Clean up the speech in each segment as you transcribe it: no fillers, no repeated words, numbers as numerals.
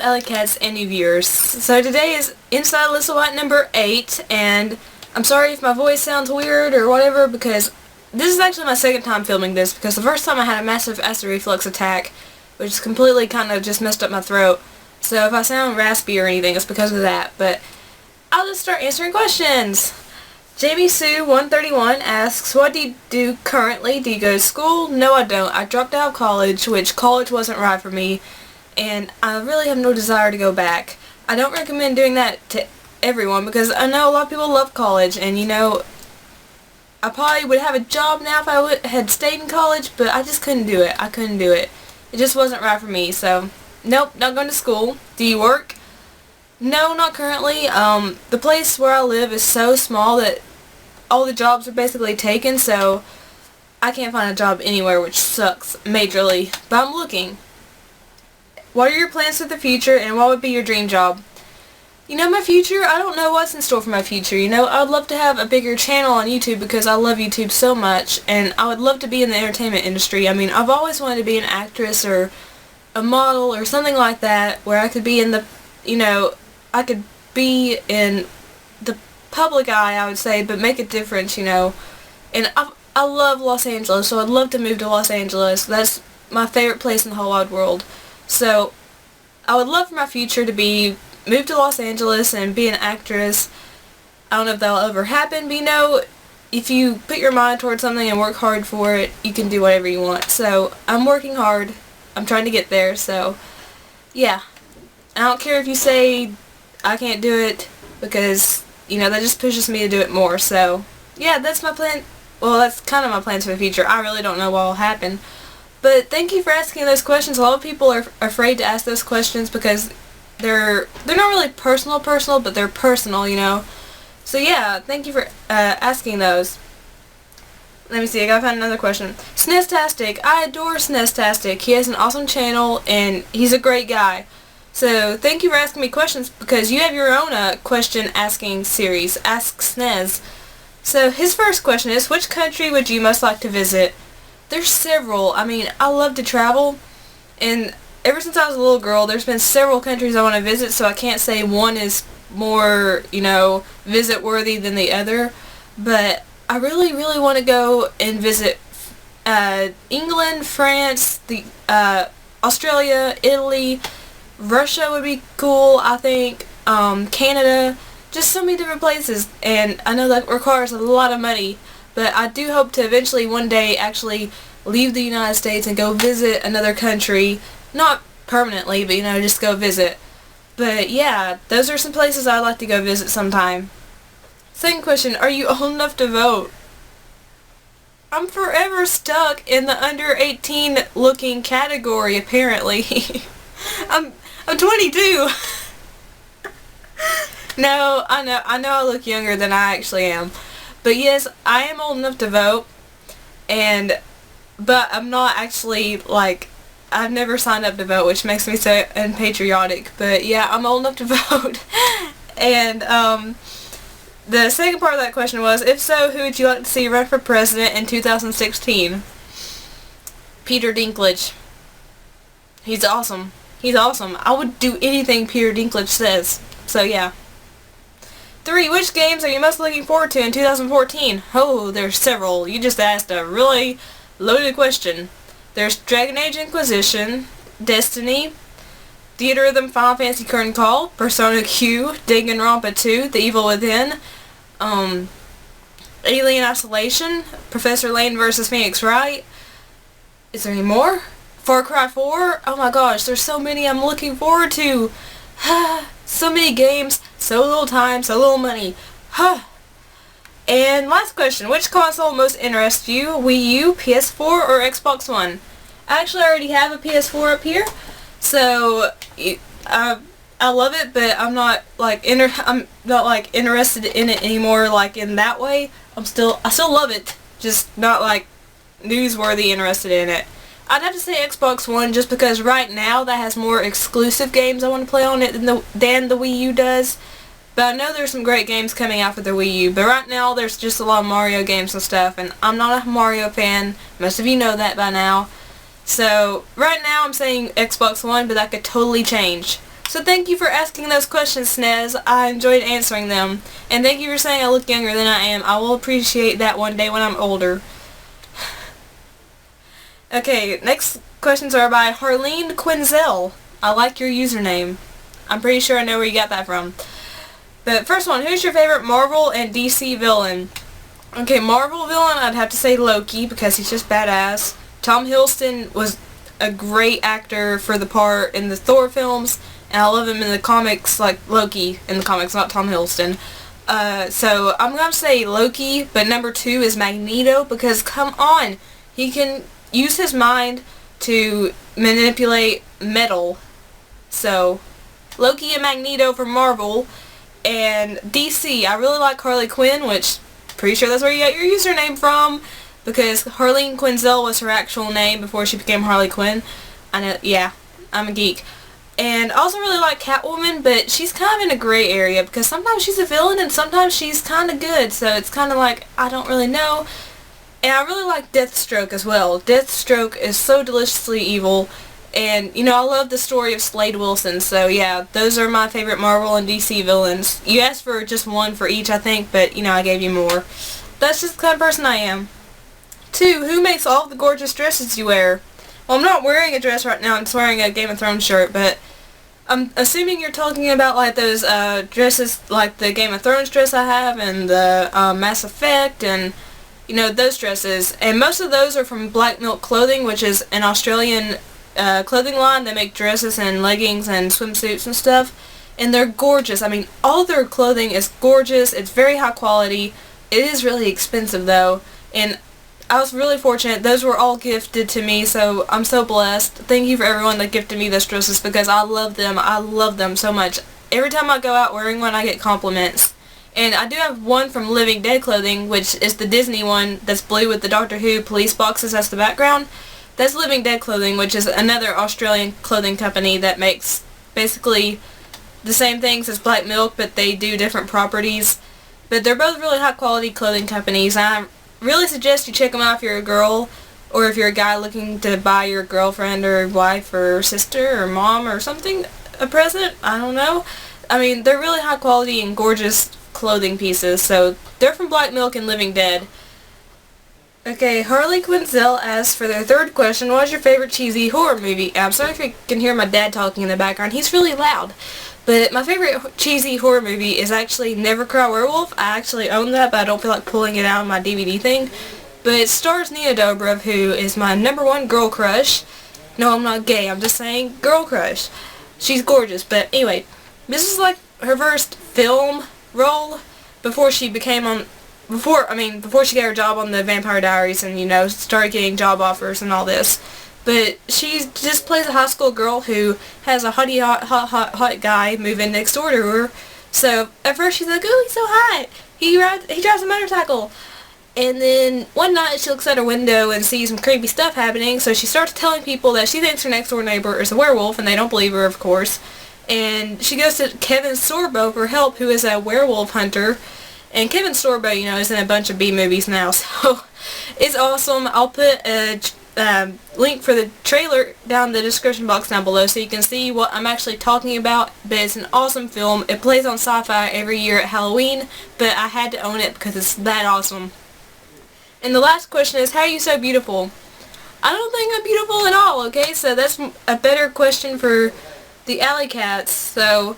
Alycats and new viewers. So today is Inside Alyssa White number 8, and I'm sorry if my voice sounds weird or whatever, because this is actually my second time filming this, because the first time I had a massive acid reflux attack, which completely kind of just messed up my throat. So if I sound raspy or anything, it's because of that. But I'll just start answering questions. Jamie Sue 131 asks, what do you do currently? Do you go to school? No, I don't. I dropped out of college, which college wasn't right for me, and I really have no desire to go back. I don't recommend doing that to everyone, because I know a lot of people love college, and you know, I probably would have a job now if I had stayed in college, but I just couldn't do it. I couldn't do it. It just wasn't right for me, so nope, not going to school. Do you work? No, not currently. The place where I live is so small that all the jobs are basically taken, so I can't find a job anywhere, which sucks majorly, but I'm looking. What are your plans for the future, and what would be your dream job? You know, my future, I don't know what's in store for my future. You know, I would love to have a bigger channel on YouTube because I love YouTube so much, and I would love to be in the entertainment industry. I mean, I've always wanted to be an actress or a model or something like that, where I could be in the, you know, I could be in the public eye, I would say, but make a difference, you know. And I love Los Angeles, so I'd love to move to Los Angeles. That's my favorite place in the whole wide world. So I would love for my future to be move to Los Angeles and be an actress. I don't know if that'll ever happen, but you know, if you put your mind towards something and work hard for it, you can do whatever you want. So I'm working hard. I'm trying to get there, so yeah. I don't care if you say I can't do it, because you know, that just pushes me to do it more. So yeah, that's my plan. Well, that's kind of my plans for the future. I really don't know what will happen. But thank you for asking those questions. A lot of people are afraid to ask those questions because they're not really personal, but they're personal, you know. So yeah, thank you for asking those. Let me see, I gotta find another question. Snestastic, I adore Snestastic. He has an awesome channel and he's a great guy. So thank you for asking me questions, because you have your own question asking series, Ask Snez. So his first question is, which country would you most like to visit? There's several. I mean, I love to travel, and ever since I was a little girl, there's been several countries I want to visit, so I can't say one is more, you know, visit worthy than the other. But I really, really want to go and visit England, France, Australia, Italy. Russia would be cool, I think. Canada. Just so many different places, and I know that requires a lot of money, but I do hope to eventually one day actually leave the United States and go visit another country. Not permanently, but you know, just go visit. But yeah, those are some places I'd like to go visit sometime. Second question, are you old enough to vote? I'm forever stuck in the under 18 looking category, apparently. I'm 22. No, I know I look younger than I actually am. But yes, I am old enough to vote, but I'm not actually, like, I've never signed up to vote, which makes me so unpatriotic. But yeah, I'm old enough to vote. And the second part of that question was, if so, who would you like to see run for president in 2016? Peter Dinklage. He's awesome. He's awesome. I would do anything Peter Dinklage says. So yeah. 3. Which games are you most looking forward to in 2014? Oh, there's several. You just asked a really loaded question. There's Dragon Age Inquisition, Destiny, Theatrhythm Final Fantasy Curtain Call, Persona Q, Danganronpa 2, The Evil Within, Alien Isolation, Professor Layton vs. Phoenix Wright. Is there any more? Far Cry 4? Oh my gosh, there's so many I'm looking forward to. So many games, so little time, so little money. And last question, which console most interests you? Wii U, PS4, or Xbox One? I actually already have a PS4 up here, so I love it, but I'm not like interested in it anymore, like in that way. I still love it, just not like newsworthy interested in it. I'd have to say Xbox One, just because right now that has more exclusive games I want to play on it than the Wii U does. But I know there's some great games coming out for the Wii U. But right now there's just a lot of Mario games and stuff, and I'm not a Mario fan. Most of you know that by now. So right now I'm saying Xbox One, but that could totally change. So thank you for asking those questions, Snez. I enjoyed answering them. And thank you for saying I look younger than I am. I will appreciate that one day when I'm older. Okay, next questions are by Harleen Quinzel. I like your username. I'm pretty sure I know where you got that from. But first one, who's your favorite Marvel and DC villain? Okay, Marvel villain, I'd have to say Loki because he's just badass. Tom Hiddleston was a great actor for the part in the Thor films, and I love him in the comics, like Loki in the comics, not Tom Hiddleston. So I'm going to say Loki, but number 2 is Magneto because, come on, he can use his mind to manipulate metal. So, Loki and Magneto for Marvel. And DC, I really like Harley Quinn, which, pretty sure that's where you got your username from, because Harleen Quinzel was her actual name before she became Harley Quinn. I know, yeah, I'm a geek. And I also really like Catwoman, but she's kind of in a gray area, because sometimes she's a villain and sometimes she's kind of good, so it's kind of like, I don't really know. And I really like Deathstroke as well. Deathstroke is so deliciously evil. And, you know, I love the story of Slade Wilson, so yeah, those are my favorite Marvel and DC villains. You asked for just one for each, I think, but, you know, I gave you more. That's just the kind of person I am. 2, who makes all of the gorgeous dresses you wear? Well, I'm not wearing a dress right now, I'm just wearing a Game of Thrones shirt, but I'm assuming you're talking about, like, those dresses, like the Game of Thrones dress I have, and the Mass Effect, and, you know, those dresses. And most of those are from Black Milk Clothing, which is an Australian clothing line. They make dresses and leggings and swimsuits and stuff, and they're gorgeous. I mean, all their clothing is gorgeous. It's very high quality. It is really expensive though, and I was really fortunate. Those were all gifted to me, so I'm so blessed. Thank you for everyone that gifted me those dresses because I love them. I love them so much. Every time I go out wearing one, I get compliments. And I do have one from Living Dead Clothing, which is the Disney one that's blue with the Doctor Who police boxes as the background. That's Living Dead Clothing, which is another Australian clothing company that makes basically the same things as Black Milk, but they do different properties. But they're both really high quality clothing companies. I really suggest you check them out if you're a girl, or if you're a guy looking to buy your girlfriend or wife or sister or mom or something a present. I don't know. I mean, they're really high quality and gorgeous clothing pieces. So they're from Black Milk and Living Dead. Okay, Harley Quinzel asks for their third question, what is your favorite cheesy horror movie? I'm sorry if you can hear my dad talking in the background. He's really loud. But my favorite cheesy horror movie is actually Never Cry Werewolf. I actually own that, but I don't feel like pulling it out of my DVD thing. But it stars Nia Dobrev, who is my #1 girl crush. No, I'm not gay. I'm just saying girl crush. She's gorgeous. But anyway, this is like her first film role before she became on... Before she got her job on the Vampire Diaries and, you know, started getting job offers and all this. But she just plays a high school girl who has a hot guy move in next door to her. So at first she's like, oh, he's so hot. He drives a motorcycle. And then one night she looks out her window and sees some creepy stuff happening. So she starts telling people that she thinks her next door neighbor is a werewolf, and they don't believe her, of course. And she goes to Kevin Sorbo for help, who is a werewolf hunter. And Kevin Sorbo, you know, is in a bunch of B movies now, so it's awesome. I'll put a link for the trailer down in the description box down below so you can see what I'm actually talking about. But it's an awesome film. It plays on Sci-Fi every year at Halloween, but I had to own it because it's that awesome. And the last question is, how are you so beautiful? I don't think I'm beautiful at all, okay? So that's a better question for the Alycats, so...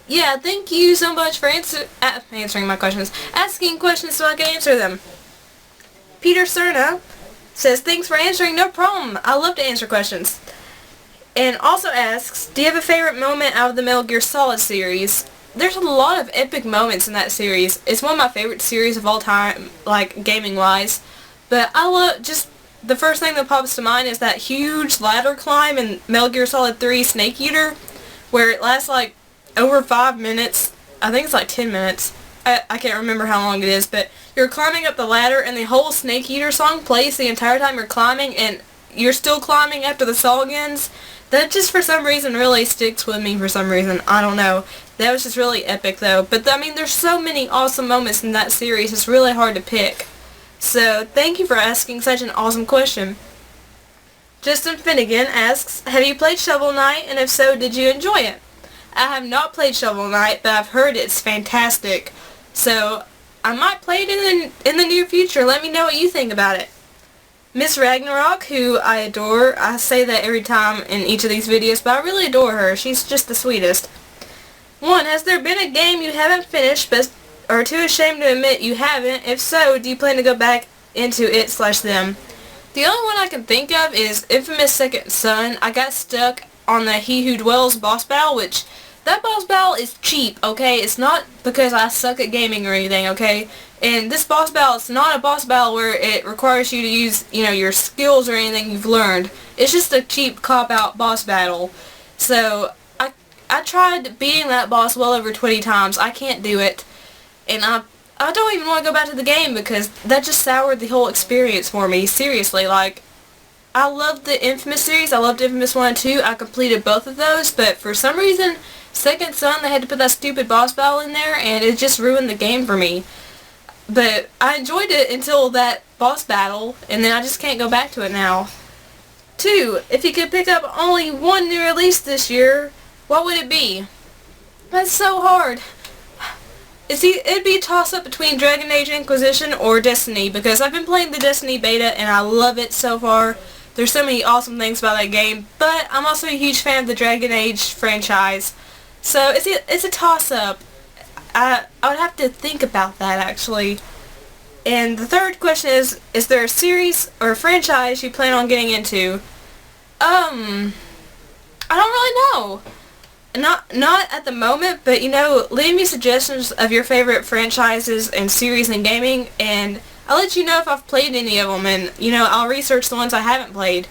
yeah, thank you so much for answering my questions. Asking questions so I can answer them. Peter Cerna says, thanks for answering, no problem. I love to answer questions. And also asks, do you have a favorite moment out of the Metal Gear Solid series? There's a lot of epic moments in that series. It's one of my favorite series of all time, like, gaming-wise. But I love, just, the first thing that pops to mind is that huge ladder climb in Metal Gear Solid 3 Snake Eater, where it lasts, like, over 5 minutes. I think it's like 10 minutes. I can't remember how long it is, but you're climbing up the ladder and the whole Snake Eater song plays the entire time you're climbing, and you're still climbing after the song ends. That just for some reason really sticks with me for some reason. I don't know. That was just really epic though. But I mean, there's so many awesome moments in that series, it's really hard to pick. So thank you for asking such an awesome question. Justin Finnegan asks, have you played Shovel Knight, and if so, did you enjoy it? I have not played Shovel Knight, but I've heard it's fantastic. So I might play it in the near future. Let me know what you think about it. Miss Ragnarok, who I adore. I say that every time in each of these videos, but I really adore her. She's just the sweetest. 1. Has there been a game you haven't finished but are too ashamed to admit you haven't? If so, do you plan to go back into it/them? The only one I can think of is Infamous Second Son. I got stuck on the He Who Dwells boss battle, which that boss battle is cheap, okay? It's not because I suck at gaming or anything, okay? And this boss battle, it's not a boss battle where it requires you to use, your skills or anything you've learned. It's just a cheap cop-out boss battle. So, I tried beating that boss well over 20 times. I can't do it. And I don't even want to go back to the game because that just soured the whole experience for me. Seriously, like, I loved the Infamous series. I loved Infamous 1 and 2. I completed both of those, but for some reason, Second Son, they had to put that stupid boss battle in there, and it just ruined the game for me. But I enjoyed it until that boss battle, and then I just can't go back to it now. 2. If you could pick up only one new release this year, what would it be? That's so hard. It'd be a toss-up between Dragon Age Inquisition or Destiny, because I've been playing the Destiny beta, and I love it so far. There's so many awesome things about that game, but I'm also a huge fan of the Dragon Age franchise. So it's a toss-up. I would have to think about that, actually. And the third question is there a series or a franchise you plan on getting into? I don't really know. Not at the moment, but leave me suggestions of your favorite franchises and series in gaming, and I'll let you know if I've played any of them, and I'll research the ones I haven't played.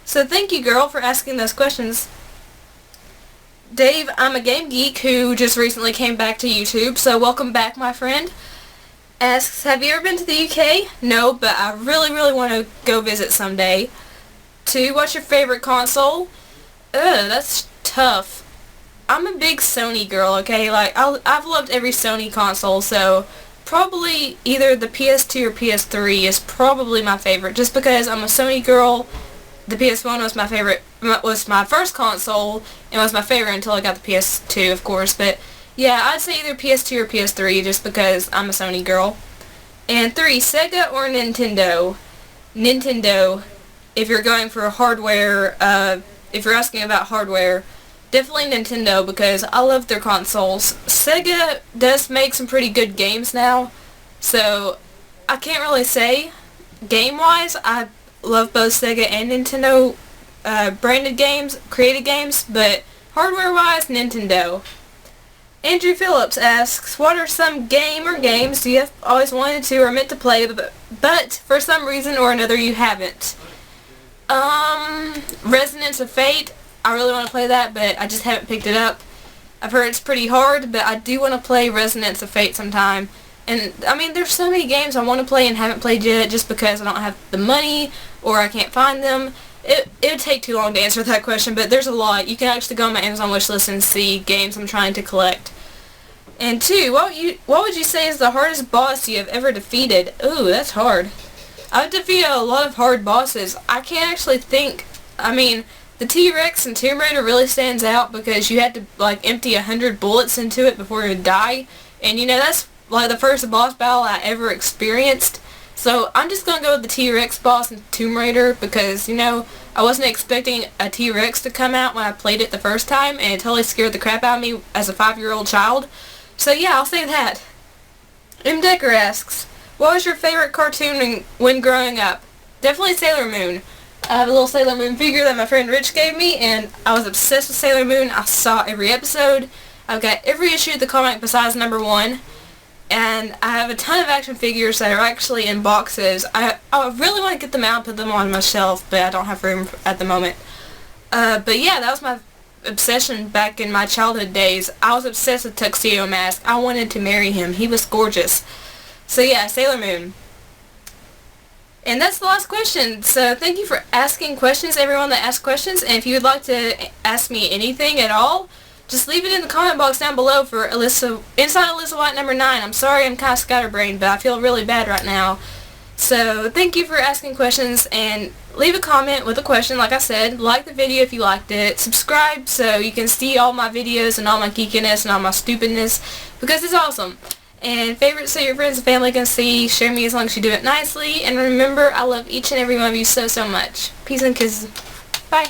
So thank you, girl, for asking those questions. Dave, I'm a game geek who just recently came back to YouTube, so welcome back, my friend. Asks, have you ever been to the UK? No, but I really, really want to go visit someday. 2, what's your favorite console? That's tough. I'm a big Sony girl, okay? Like, I've loved every Sony console, so probably either the PS2 or PS3 is probably my favorite, just because I'm a Sony girl. The PS1 was my first console, and was my favorite until I got the PS2, of course, but yeah, I'd say either PS2 or PS3, just because I'm a Sony girl. And 3, Sega or Nintendo? Nintendo, if you're going for hardware, if you're asking about hardware, definitely Nintendo, because I love their consoles. Sega does make some pretty good games now, so I can't really say. Game-wise, I love both Sega and Nintendo branded games, created games, but hardware-wise, Nintendo. Andrew Phillips asks, what are some game or games you have always wanted to or meant to play, but for some reason or another you haven't? Resonance of Fate. I really want to play that, but I just haven't picked it up. I've heard it's pretty hard, but I do want to play Resonance of Fate sometime. And, I mean, there's so many games I want to play and haven't played yet just because I don't have the money or I can't find them. It would take too long to answer that question, but there's a lot. You can actually go on my Amazon wishlist and see games I'm trying to collect. And 2, what would you say is the hardest boss you have ever defeated? Ooh, that's hard. I've defeated a lot of hard bosses. I can't actually think. I mean, the T-Rex in Tomb Raider really stands out because you had to, like, empty 100 bullets into it before you would die. And, that's, like, the first boss battle I ever experienced. So, I'm just gonna go with the T-Rex boss in Tomb Raider because, I wasn't expecting a T-Rex to come out when I played it the first time, and it totally scared the crap out of me as a 5-year-old child. So, yeah, I'll say that. M. Decker asks, what was your favorite cartoon when growing up? Definitely Sailor Moon. I have a little Sailor Moon figure that my friend Rich gave me, and I was obsessed with Sailor Moon. I saw every episode. I've got every issue of the comic besides number 1. And I have a ton of action figures that are actually in boxes. I really want to get them out and put them on my shelf, but I don't have room at the moment. But yeah, that was my obsession back in my childhood days. I was obsessed with Tuxedo Mask. I wanted to marry him. He was gorgeous. So yeah, Sailor Moon. And that's the last question. So thank you for asking questions, everyone that asked questions. And if you would like to ask me anything at all, just leave it in the comment box down below for Alyssa, inside Alyssa White number 9. I'm sorry I'm kind of scatterbrained, but I feel really bad right now. So thank you for asking questions, and leave a comment with a question. Like I said, like the video if you liked it, subscribe so you can see all my videos and all my geekiness and all my stupidness, because it's awesome. And favorite so your friends and family can see. Share me as long as you do it nicely, and remember, I love each and every one of you so much. Peace and kisses. Bye.